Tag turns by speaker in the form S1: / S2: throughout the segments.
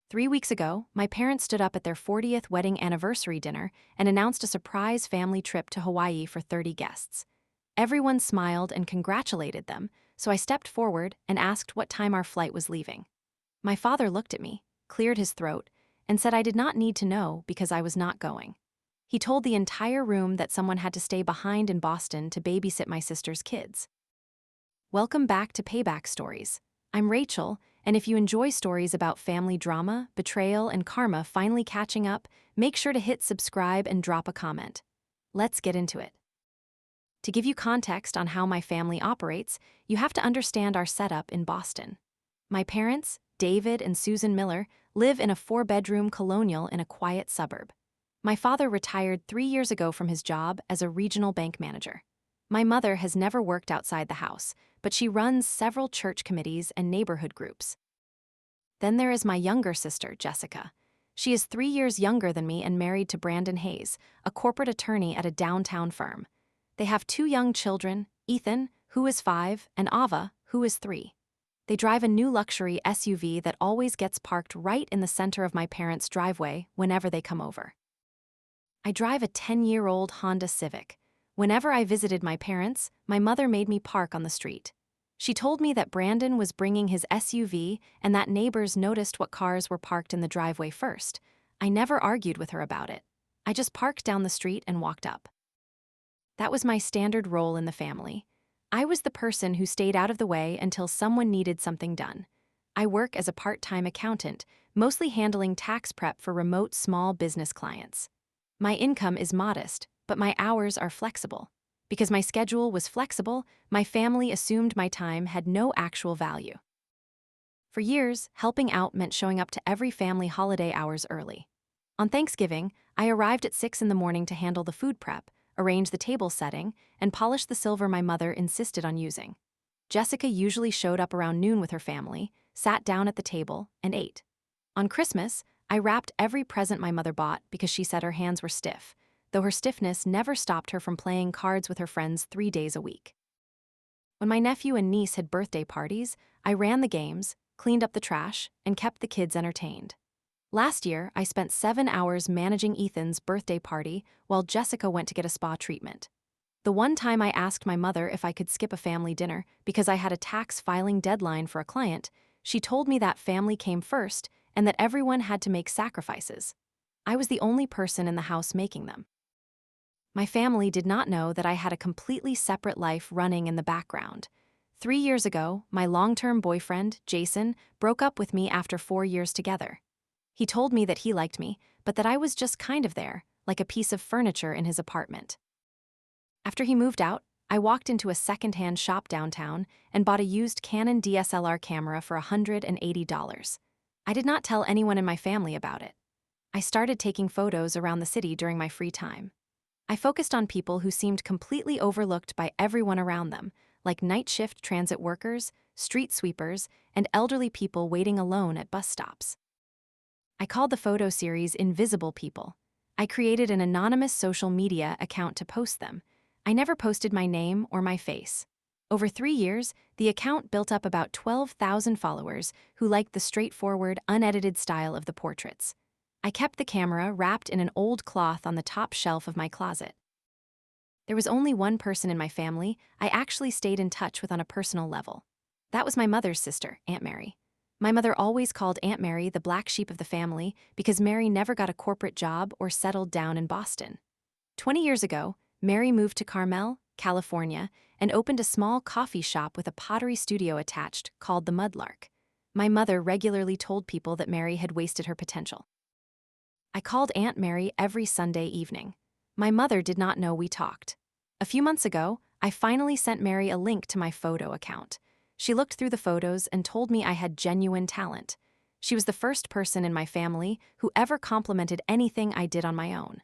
S1: 3 weeks ago, my parents stood up at their 40th wedding anniversary dinner and announced a surprise family trip to Hawaii for 30 guests. Everyone smiled and congratulated them, so I stepped forward and asked what time our flight was leaving. My father looked at me, cleared his throat, and said I did not need to know because I was not going. He told the entire room that someone had to stay behind in Boston to babysit my sister's kids. Welcome back to Payback Stories. I'm Rachel, and if you enjoy stories about family drama, betrayal, and karma finally catching up, make sure to hit subscribe and drop a comment. Let's get into it. To give you context on how my family operates, you have to understand our setup in Boston. My parents, David and Susan Miller, live in a 4-bedroom colonial in a quiet suburb. My father retired 3 years ago from his job as a regional bank manager. My mother has never worked outside the house, but she runs several church committees and neighborhood groups. Then there is my younger sister, Jessica. She is 3 years younger than me and married to Brandon Hayes, a corporate attorney at a downtown firm. They have 2 young children, Ethan, who is 5, and Ava, who is 3. They drive a new luxury SUV that always gets parked right in the center of my parents' driveway whenever they come over. I drive a 10-year-old Honda Civic. Whenever I visited my parents, my mother made me park on the street. She told me that Brandon was bringing his SUV and that neighbors noticed what cars were parked in the driveway first. I never argued with her about it. I just parked down the street and walked up. That was my standard role in the family. I was the person who stayed out of the way until someone needed something done. I work as a part-time accountant, mostly handling tax prep for remote small business clients. My income is modest, but my hours are flexible. Because my schedule was flexible, my family assumed my time had no actual value. For years, helping out meant showing up to every family holiday hours early. On Thanksgiving, I arrived at 6 in the morning to handle the food prep, arrange the table setting, and polish the silver my mother insisted on using. Jessica usually showed up around noon with her family, sat down at the table, and ate. On Christmas, I wrapped every present my mother bought because she said her hands were stiff, though her stiffness never stopped her from playing cards with her friends 3 days a week. When my nephew and niece had birthday parties, I ran the games, cleaned up the trash, and kept the kids entertained. Last year, I spent 7 hours managing Ethan's birthday party while Jessica went to get a spa treatment. The one time I asked my mother if I could skip a family dinner because I had a tax filing deadline for a client, she told me that family came first and that everyone had to make sacrifices. I was the only person in the house making them. My family did not know that I had a completely separate life running in the background. 3 years ago, my long-term boyfriend, Jason, broke up with me after 4 years together. He told me that he liked me, but that I was just kind of there, like a piece of furniture in his apartment. After he moved out, I walked into a second-hand shop downtown and bought a used Canon DSLR camera for $180. I did not tell anyone in my family about it. I started taking photos around the city during my free time. I focused on people who seemed completely overlooked by everyone around them, like night shift transit workers, street sweepers, and elderly people waiting alone at bus stops. I called the photo series Invisible People. I created an anonymous social media account to post them. I never posted my name or my face. Over 3 years, the account built up about 12,000 followers who liked the straightforward, unedited style of the portraits. I kept the camera wrapped in an old cloth on the top shelf of my closet. There was only one person in my family I actually stayed in touch with on a personal level. That was my mother's sister, Aunt Mary. My mother always called Aunt Mary the black sheep of the family because Mary never got a corporate job or settled down in Boston. 20 years ago, Mary moved to Carmel, California, and opened a small coffee shop with a pottery studio attached called the Mudlark. My mother regularly told people that Mary had wasted her potential. I called Aunt Mary every Sunday evening. My mother did not know we talked. A few months ago, I finally sent Mary a link to my photo account. She looked through the photos and told me I had genuine talent. She was the first person in my family who ever complimented anything I did on my own.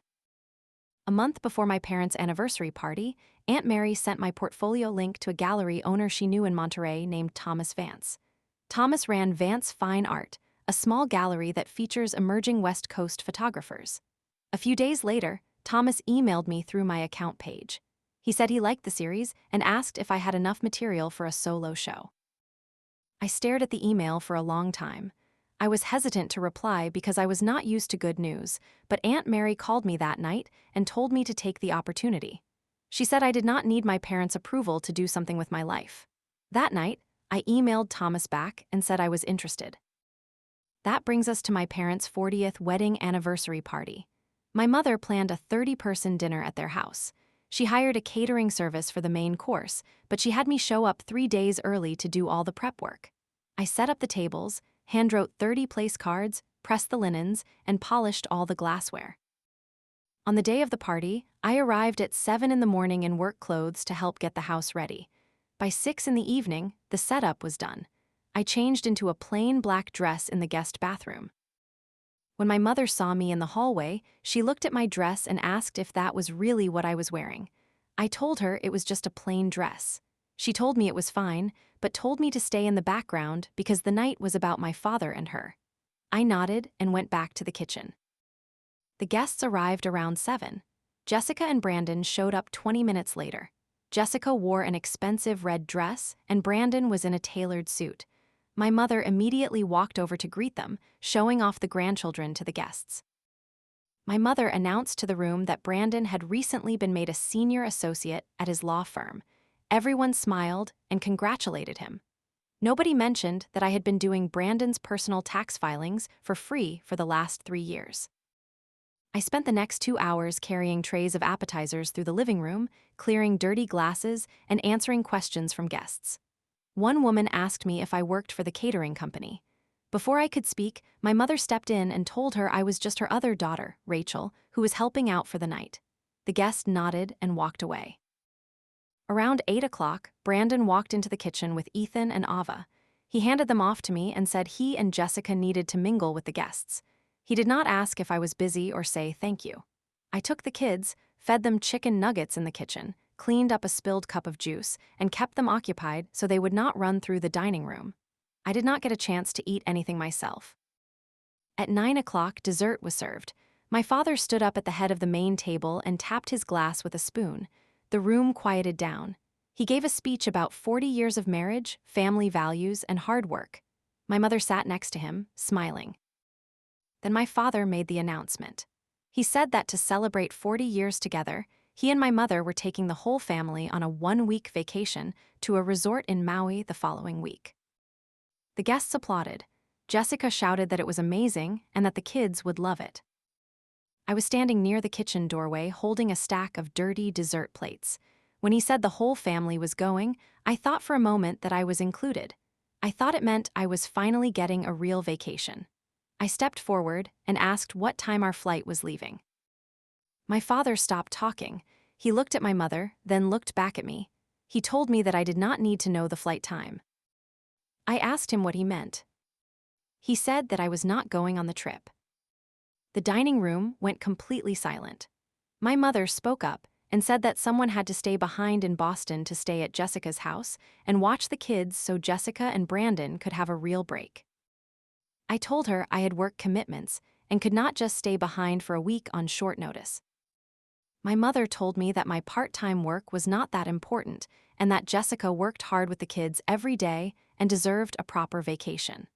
S1: A month before my parents' anniversary party, Aunt Mary sent my portfolio link to a gallery owner she knew in Monterey named Thomas Vance. Thomas ran Vance Fine Art, a small gallery that features emerging West Coast photographers. A few days later, Thomas emailed me through my account page. He said he liked the series and asked if I had enough material for a solo show. I stared at the email for a long time. I was hesitant to reply because I was not used to good news, but Aunt Mary called me that night and told me to take the opportunity. She said I did not need my parents' approval to do something with my life. That night, I emailed Thomas back and said I was interested. That brings us to my parents' 40th wedding anniversary party. My mother planned a 30-person dinner at their house. She hired a catering service for the main course, but she had me show up 3 days early to do all the prep work. I set up the tables, handwrote 30 place cards, pressed the linens, and polished all the glassware. On the day of the party, I arrived at 7 in the morning in work clothes to help get the house ready. By 6 in the evening, the setup was done. I changed into a plain black dress in the guest bathroom. When my mother saw me in the hallway, she looked at my dress and asked if that was really what I was wearing. I told her it was just a plain dress. She told me it was fine, but told me to stay in the background because the night was about my father and her. I nodded and went back to the kitchen. The guests arrived around 7. Jessica and Brandon showed up 20 minutes later. Jessica wore an expensive red dress, and Brandon was in a tailored suit. My mother immediately walked over to greet them, showing off the grandchildren to the guests. My mother announced to the room that Brandon had recently been made a senior associate at his law firm. Everyone smiled and congratulated him. Nobody mentioned that I had been doing Brandon's personal tax filings for free for the last 3 years. I spent the next 2 hours carrying trays of appetizers through the living room, clearing dirty glasses, and answering questions from guests. One woman asked me if I worked for the catering company. Before I could speak, my mother stepped in and told her I was just her other daughter, Rachel, who was helping out for the night. The guest nodded and walked away. Around 8 o'clock, Brandon walked into the kitchen with Ethan and Ava. He handed them off to me and said he and Jessica needed to mingle with the guests. He did not ask if I was busy or say thank you. I took the kids, fed them chicken nuggets in the kitchen, cleaned up a spilled cup of juice, and kept them occupied so they would not run through the dining room. I did not get a chance to eat anything myself. At 9 o'clock, dessert was served. My father stood up at the head of the main table and tapped his glass with a spoon. The room quieted down. He gave a speech about 40 years of marriage, family values, and hard work. My mother sat next to him, smiling. Then my father made the announcement. He said that to celebrate 40 years together, he and my mother were taking the whole family on a 1-week vacation to a resort in Maui the following week. The guests applauded. Jessica shouted that it was amazing and that the kids would love it. I was standing near the kitchen doorway holding a stack of dirty dessert plates. When he said the whole family was going, I thought for a moment that I was included. I thought it meant I was finally getting a real vacation. I stepped forward and asked what time our flight was leaving. My father stopped talking. He looked at my mother, then looked back at me. He told me that I did not need to know the flight time. I asked him what he meant. He said that I was not going on the trip. The dining room went completely silent. My mother spoke up and said that someone had to stay behind in Boston to stay at Jessica's house and watch the kids so Jessica and Brandon could have a real break. I told her I had work commitments and could not just stay behind for a week on short notice. My mother told me that my part-time work was not that important and that Jessica worked hard with the kids every day and deserved a proper vacation.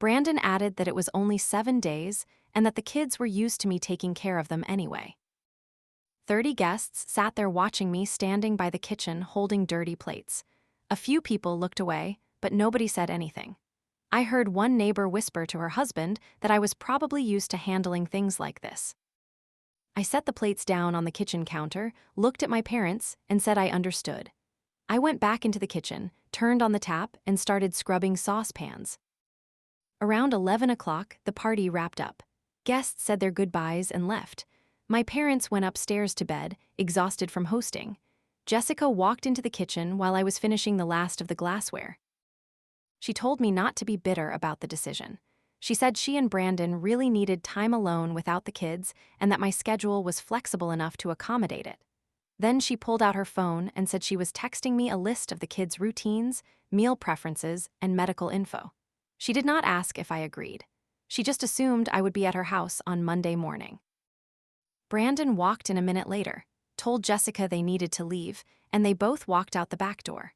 S1: Brandon added that it was only 7 days and that the kids were used to me taking care of them anyway. 30 guests sat there watching me standing by the kitchen holding dirty plates. A few people looked away, but nobody said anything. I heard one neighbor whisper to her husband that I was probably used to handling things like this. I set the plates down on the kitchen counter, looked at my parents, and said I understood. I went back into the kitchen, turned on the tap, and started scrubbing saucepans. Around 11 o'clock, the party wrapped up. Guests said their goodbyes and left. My parents went upstairs to bed, exhausted from hosting. Jessica walked into the kitchen while I was finishing the last of the glassware. She told me not to be bitter about the decision. She said she and Brandon really needed time alone without the kids and that my schedule was flexible enough to accommodate it. Then she pulled out her phone and said she was texting me a list of the kids' routines, meal preferences, and medical info. She did not ask if I agreed. She just assumed I would be at her house on Monday morning. Brandon walked in a minute later, told Jessica they needed to leave, and they both walked out the back door.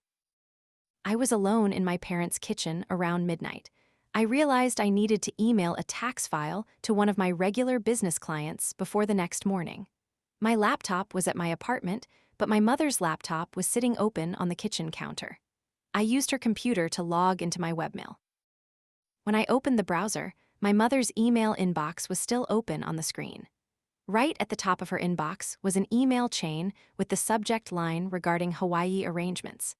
S1: I was alone in my parents' kitchen around midnight. I realized I needed to email a tax file to one of my regular business clients before the next morning. My laptop was at my apartment, but my mother's laptop was sitting open on the kitchen counter. I used her computer to log into my webmail. When I opened the browser, my mother's email inbox was still open on the screen. Right at the top of her inbox was an email chain with the subject line regarding Hawaii arrangements.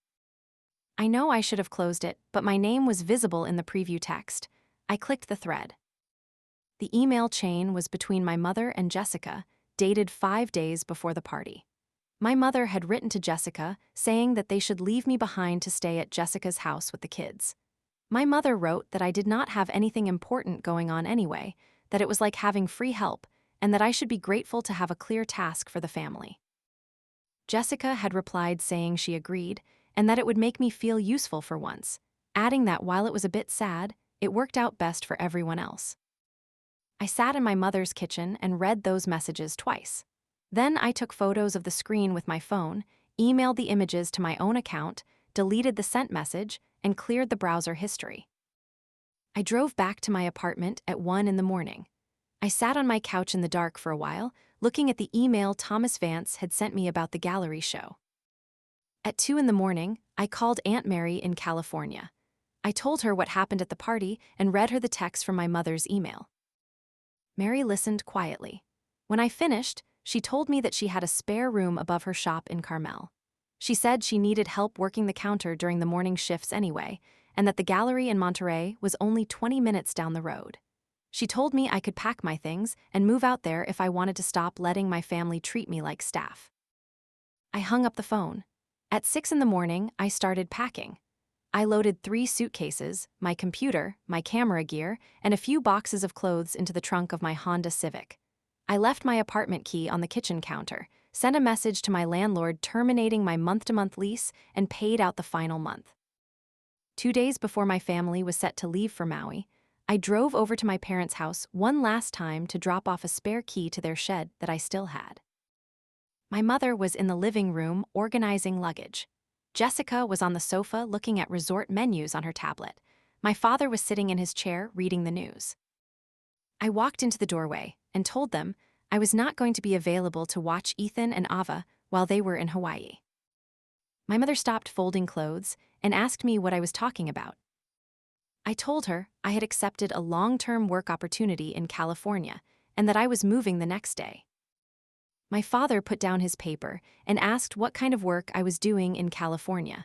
S1: I know I should have closed it, but my name was visible in the preview text. I clicked the thread. The email chain was between my mother and Jessica, dated 5 days before the party. My mother had written to Jessica saying that they should leave me behind to stay at Jessica's house with the kids. My mother wrote that I did not have anything important going on anyway, that it was like having free help, and that I should be grateful to have a clear task for the family. Jessica had replied saying she agreed, and that it would make me feel useful for once, adding that while it was a bit sad, it worked out best for everyone else. I sat in my mother's kitchen and read those messages twice. Then I took photos of the screen with my phone, emailed the images to my own account, deleted the sent message, and cleared the browser history. I drove back to my apartment at 1 in the morning. I sat on my couch in the dark for a while, looking at the email Thomas Vance had sent me about the gallery show. At 2 in the morning, I called Aunt Mary in California. I told her what happened at the party and read her the text from my mother's email. Mary listened quietly. When I finished, she told me that she had a spare room above her shop in Carmel. She said she needed help working the counter during the morning shifts anyway, and that the gallery in Monterey was only 20 minutes down the road. She told me I could pack my things and move out there if I wanted to stop letting my family treat me like staff. I hung up the phone. At 6 in the morning, I started packing. I loaded 3 suitcases, my computer, my camera gear, and a few boxes of clothes into the trunk of my Honda Civic. I left my apartment key on the kitchen counter, sent a message to my landlord terminating my month-to-month lease, and paid out the final month. 2 days before my family was set to leave for Maui, I drove over to my parents' house one last time to drop off a spare key to their shed that I still had. My mother was in the living room organizing luggage. Jessica was on the sofa looking at resort menus on her tablet. My father was sitting in his chair reading the news. I walked into the doorway and told them I was not going to be available to watch Ethan and Ava while they were in Hawaii. My mother stopped folding clothes and asked me what I was talking about. I told her I had accepted a long-term work opportunity in California and that I was moving the next day. My father put down his paper and asked what kind of work I was doing in California.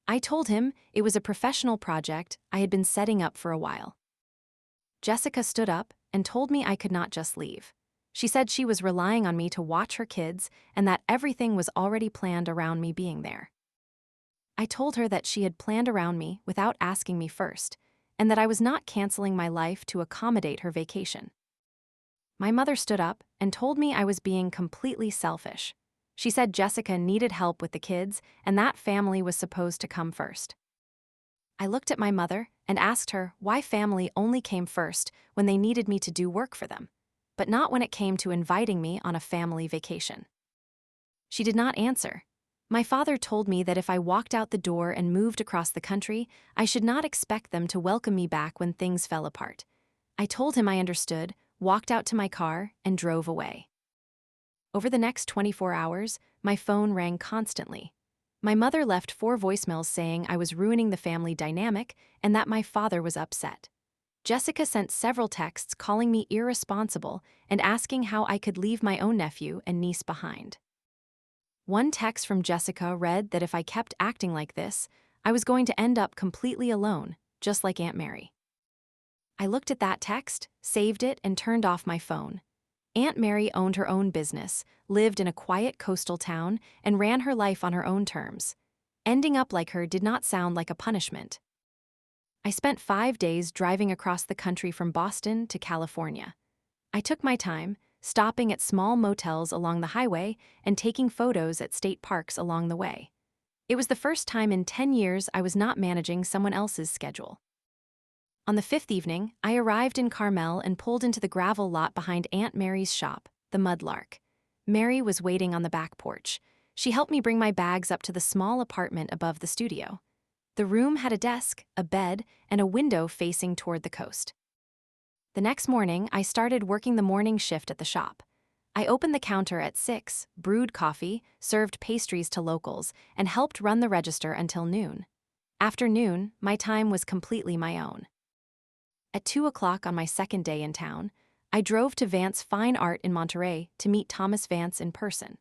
S1: I told him it was a professional project I had been setting up for a while. Jessica stood up and told me I could not just leave. She said she was relying on me to watch her kids and that everything was already planned around me being there. I told her that she had planned around me without asking me first, and that I was not canceling my life to accommodate her vacation. My mother stood up and told me I was being completely selfish. She said Jessica needed help with the kids and that family was supposed to come first. I looked at my mother and asked her why family only came first when they needed me to do work for them, but not when it came to inviting me on a family vacation. She did not answer. My father told me that if I walked out the door and moved across the country, I should not expect them to welcome me back when things fell apart. I told him I understood, walked out to my car, and drove away. Over the next 24 hours, my phone rang constantly. My mother left 4 voicemails saying I was ruining the family dynamic and that my father was upset. Jessica sent several texts calling me irresponsible and asking how I could leave my own nephew and niece behind. One text from Jessica read that if I kept acting like this, I was going to end up completely alone, just like Aunt Mary. I looked at that text, saved it, and turned off my phone. Aunt Mary owned her own business, lived in a quiet coastal town, and ran her life on her own terms. Ending up like her did not sound like a punishment. I spent 5 days driving across the country from Boston to California. I took my time, stopping at small motels along the highway and taking photos at state parks along the way. It was the first time in 10 years I was not managing someone else's schedule. On the 5th evening, I arrived in Carmel and pulled into the gravel lot behind Aunt Mary's shop, the Mudlark. Mary was waiting on the back porch. She helped me bring my bags up to the small apartment above the studio. The room had a desk, a bed, and a window facing toward the coast. The next morning, I started working the morning shift at the shop. I opened the counter at 6, brewed coffee, served pastries to locals, and helped run the register until noon. After noon, my time was completely my own. At 2 o'clock on my second day in town, I drove to Vance Fine Art in Monterey to meet Thomas Vance in person.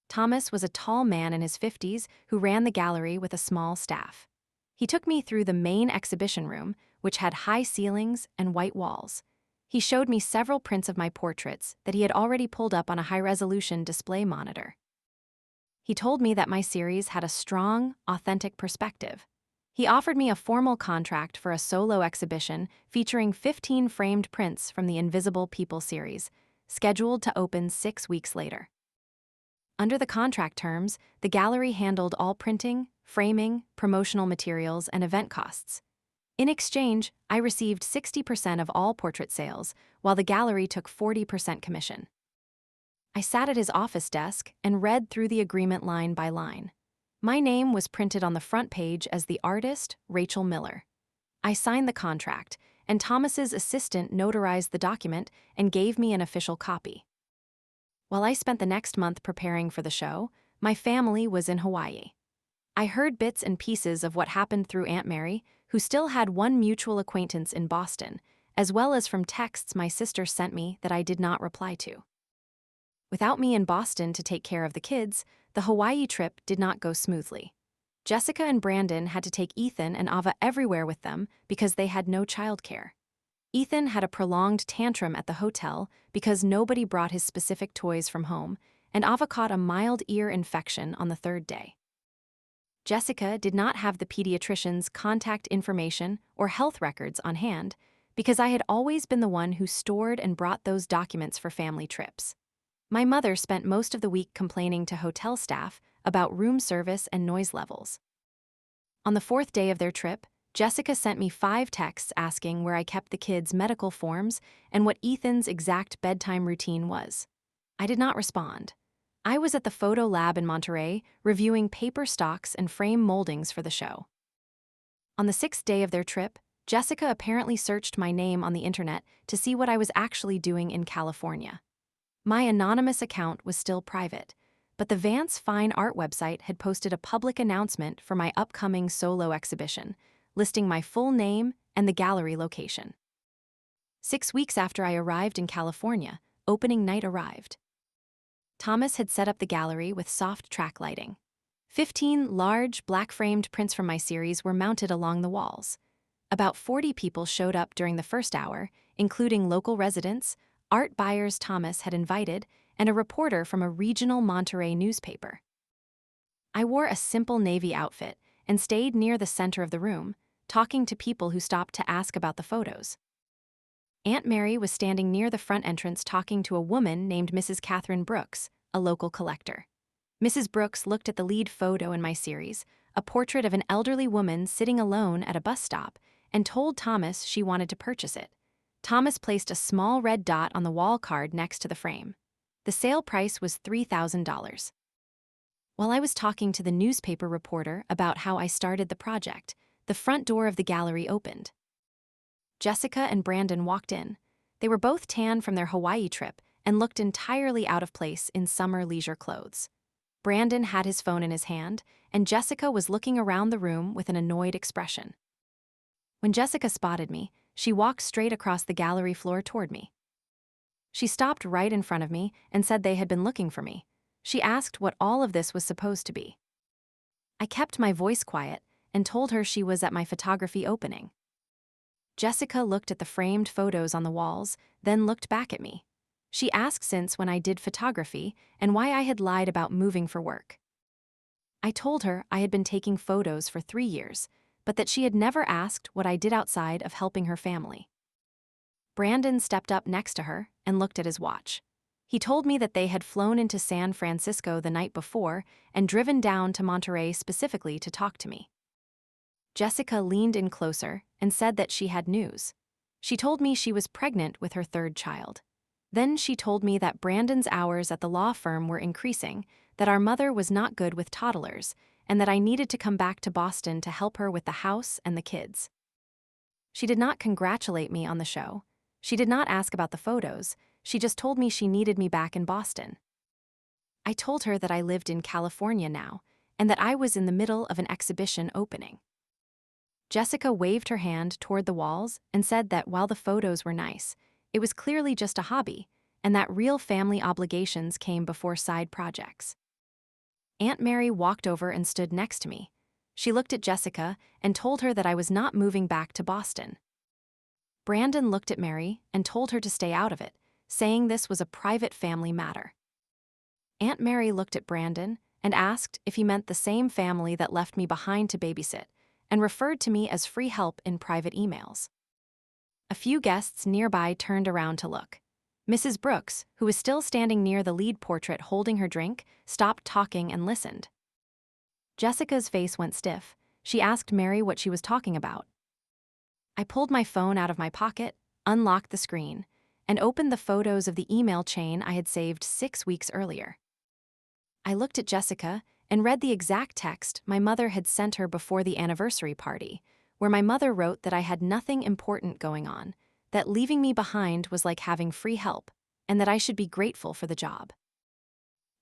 S1: Thomas was a tall man in his 50s who ran the gallery with a small staff. He took me through the main exhibition room, which had high ceilings and white walls. He showed me several prints of my portraits that he had already pulled up on a high-resolution display monitor. He told me that my series had a strong, authentic perspective. He offered me a formal contract for a solo exhibition featuring 15 framed prints from the Invisible People series, scheduled to open 6 weeks later. Under the contract terms, the gallery handled all printing, framing, promotional materials, and event costs. In exchange, I received 60% of all portrait sales, while the gallery took 40% commission. I sat at his office desk and read through the agreement line by line. My name was printed on the front page as the artist, Rachel Miller. I signed the contract, and Thomas's assistant notarized the document and gave me an official copy. While I spent the next month preparing for the show, my family was in Hawaii. I heard bits and pieces of what happened through Aunt Mary, who still had one mutual acquaintance in Boston, as well as from texts my sister sent me that I did not reply to. Without me in Boston to take care of the kids, the Hawaii trip did not go smoothly. Jessica and Brandon had to take Ethan and Ava everywhere with them because they had no childcare. Ethan had a prolonged tantrum at the hotel because nobody brought his specific toys from home, and Ava caught a mild ear infection on the third day. Jessica did not have the pediatrician's contact information or health records on hand because I had always been the one who stored and brought those documents for family trips. My mother spent most of the week complaining to hotel staff about room service and noise levels. On the fourth day of their trip, Jessica sent me 5 texts asking where I kept the kids' medical forms and what Ethan's exact bedtime routine was. I did not respond. I was at the photo lab in Monterey reviewing paper stocks and frame moldings for the show. On the 6th day of their trip, Jessica apparently searched my name on the internet to see what I was actually doing in California. My anonymous account was still private, but the Vance Fine Art website had posted a public announcement for my upcoming solo exhibition, listing my full name and the gallery location. 6 weeks after I arrived in California, opening night arrived. Thomas had set up the gallery with soft track lighting. 15 large, black-framed prints from my series were mounted along the walls. About 40 people showed up during the first hour, including local residents, art buyers Thomas had invited, and a reporter from a regional Monterey newspaper. I wore a simple navy outfit and stayed near the center of the room, talking to people who stopped to ask about the photos. Aunt Mary was standing near the front entrance talking to a woman named Mrs. Catherine Brooks, a local collector. Mrs. Brooks looked at the lead photo in my series, a portrait of an elderly woman sitting alone at a bus stop, and told Thomas she wanted to purchase it. Thomas placed a small red dot on the wall card next to the frame. The sale price was $3,000. While I was talking to the newspaper reporter about how I started the project, the front door of the gallery opened. Jessica and Brandon walked in. They were both tan from their Hawaii trip and looked entirely out of place in summer leisure clothes. Brandon had his phone in his hand, and Jessica was looking around the room with an annoyed expression. When Jessica spotted me, she walked straight across the gallery floor toward me. She stopped right in front of me and said they had been looking for me. She asked what all of this was supposed to be. I kept my voice quiet and told her she was at my photography opening. Jessica looked at the framed photos on the walls, then looked back at me. She asked since when I did photography and why I had lied about moving for work. I told her I had been taking photos for 3 years, but that she had never asked what I did outside of helping her family. Brandon stepped up next to her and looked at his watch. He told me that they had flown into San Francisco the night before and driven down to Monterey specifically to talk to me. Jessica leaned in closer and said that she had news. She told me she was pregnant with her 3rd child. Then she told me that Brandon's hours at the law firm were increasing, that our mother was not good with toddlers, and that I needed to come back to Boston to help her with the house and the kids. She did not congratulate me on the show. She did not ask about the photos. She just told me she needed me back in Boston. I told her that I lived in California now, and that I was in the middle of an exhibition opening. Jessica waved her hand toward the walls and said that while the photos were nice, it was clearly just a hobby, and that real family obligations came before side projects. Aunt Mary walked over and stood next to me. She looked at Jessica and told her that I was not moving back to Boston. Brandon looked at Mary and told her to stay out of it, saying this was a private family matter. Aunt Mary looked at Brandon and asked if he meant the same family that left me behind to babysit, and referred to me as free help in private emails. A few guests nearby turned around to look. Mrs. Brooks, who was still standing near the lead portrait holding her drink, stopped talking and listened. Jessica's face went stiff. She asked Mary what she was talking about. I pulled my phone out of my pocket, unlocked the screen, and opened the photos of the email chain I had saved 6 weeks earlier. I looked at Jessica and read the exact text my mother had sent her before the anniversary party, where my mother wrote that I had nothing important going on, that leaving me behind was like having free help, and that I should be grateful for the job.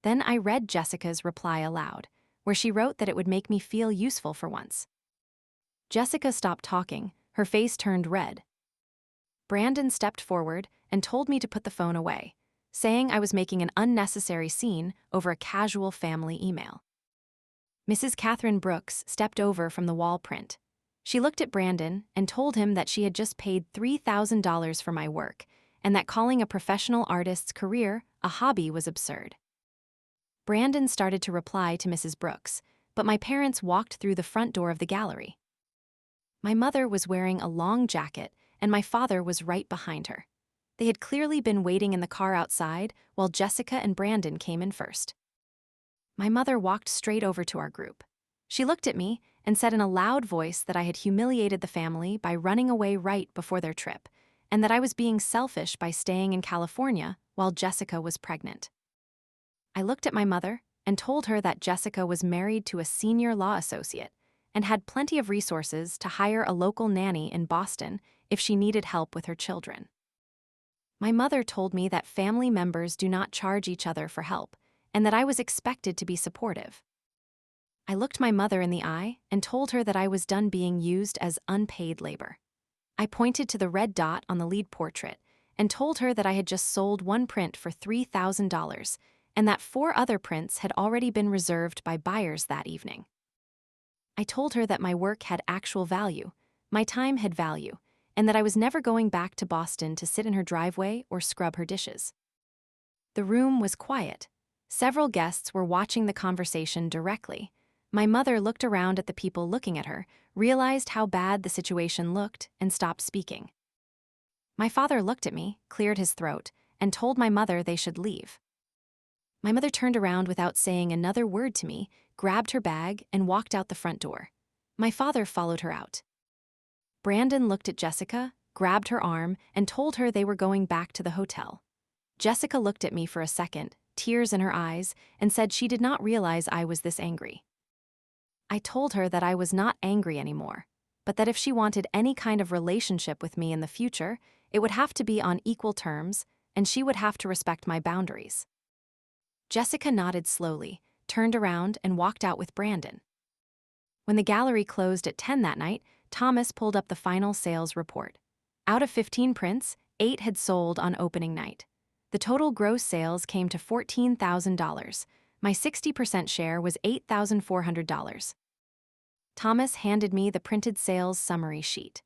S1: Then I read Jessica's reply aloud, where she wrote that it would make me feel useful for once. Jessica stopped talking, her face turned red. Brandon stepped forward and told me to put the phone away, saying I was making an unnecessary scene over a casual family email. Mrs. Catherine Brooks stepped over from the wall print. She looked at Brandon and told him that she had just paid $3,000 for my work, and that calling a professional artist's career a hobby was absurd. Brandon started to reply to Mrs. Brooks, but my parents walked through the front door of the gallery. My mother was wearing a long jacket, and my father was right behind her. They had clearly been waiting in the car outside while Jessica and Brandon came in first. My mother walked straight over to our group. She looked at me and said in a loud voice that I had humiliated the family by running away right before their trip, and that I was being selfish by staying in California while Jessica was pregnant. I looked at my mother and told her that Jessica was married to a senior law associate and had plenty of resources to hire a local nanny in Boston if she needed help with her children. My mother told me that family members do not charge each other for help, and that I was expected to be supportive. I looked my mother in the eye and told her that I was done being used as unpaid labor. I pointed to the red dot on the lead portrait and told her that I had just sold one print for $3,000 and that 4 other prints had already been reserved by buyers that evening. I told her that my work had actual value, my time had value, and that I was never going back to Boston to sit in her driveway or scrub her dishes. The room was quiet. Several guests were watching the conversation directly. My mother looked around at the people looking at her, realized how bad the situation looked, and stopped speaking. My father looked at me, cleared his throat, and told my mother they should leave. My mother turned around without saying another word to me, grabbed her bag, and walked out the front door. My father followed her out. Brandon looked at Jessica, grabbed her arm, and told her they were going back to the hotel. Jessica looked at me for a second, tears in her eyes, and said she did not realize I was this angry. I told her that I was not angry anymore, but that if she wanted any kind of relationship with me in the future, it would have to be on equal terms, and she would have to respect my boundaries. Jessica nodded slowly, turned around, and walked out with Brandon. When the gallery closed at 10 that night, Thomas pulled up the final sales report. Out of 15 prints, 8 had sold on opening night. The total gross sales came to $14,000. My 60% share was $8,400. Thomas handed me the printed sales summary sheet.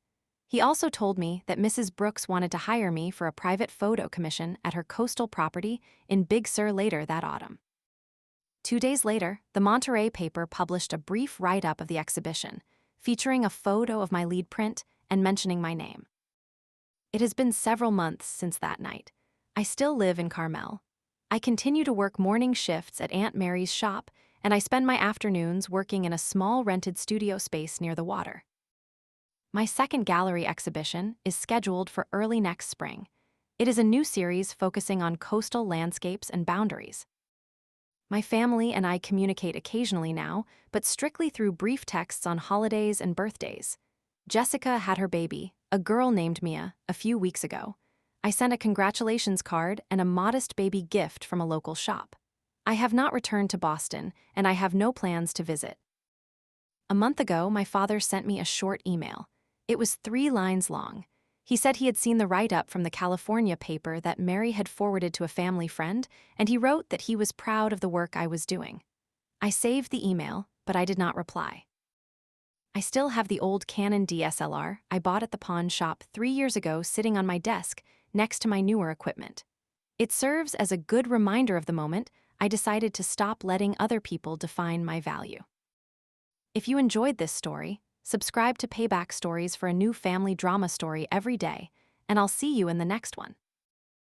S1: He also told me that Mrs. Brooks wanted to hire me for a private photo commission at her coastal property in Big Sur later that autumn. 2 days later, the Monterey paper published a brief write-up of the exhibition, featuring a photo of my lead print and mentioning my name. It has been several months since that night. I still live in Carmel. I continue to work morning shifts at Aunt Mary's shop, and I spend my afternoons working in a small rented studio space near the water. My second gallery exhibition is scheduled for early next spring. It is a new series focusing on coastal landscapes and boundaries. My family and I communicate occasionally now, but strictly through brief texts on holidays and birthdays. Jessica had her baby, a girl named Mia, a few weeks ago. I sent a congratulations card and a modest baby gift from a local shop. I have not returned to Boston, and I have no plans to visit. A month ago, my father sent me a short email. It was 3 lines long. He said he had seen the write-up from the California paper that Mary had forwarded to a family friend, and he wrote that he was proud of the work I was doing. I saved the email, but I did not reply. I still have the old Canon DSLR I bought at the pawn shop 3 years ago sitting on my desk next to my newer equipment. It serves as a good reminder of the moment I decided to stop letting other people define my value. If you enjoyed this story, subscribe to Payback Stories for a new family drama story every day, and I'll see you in the next one.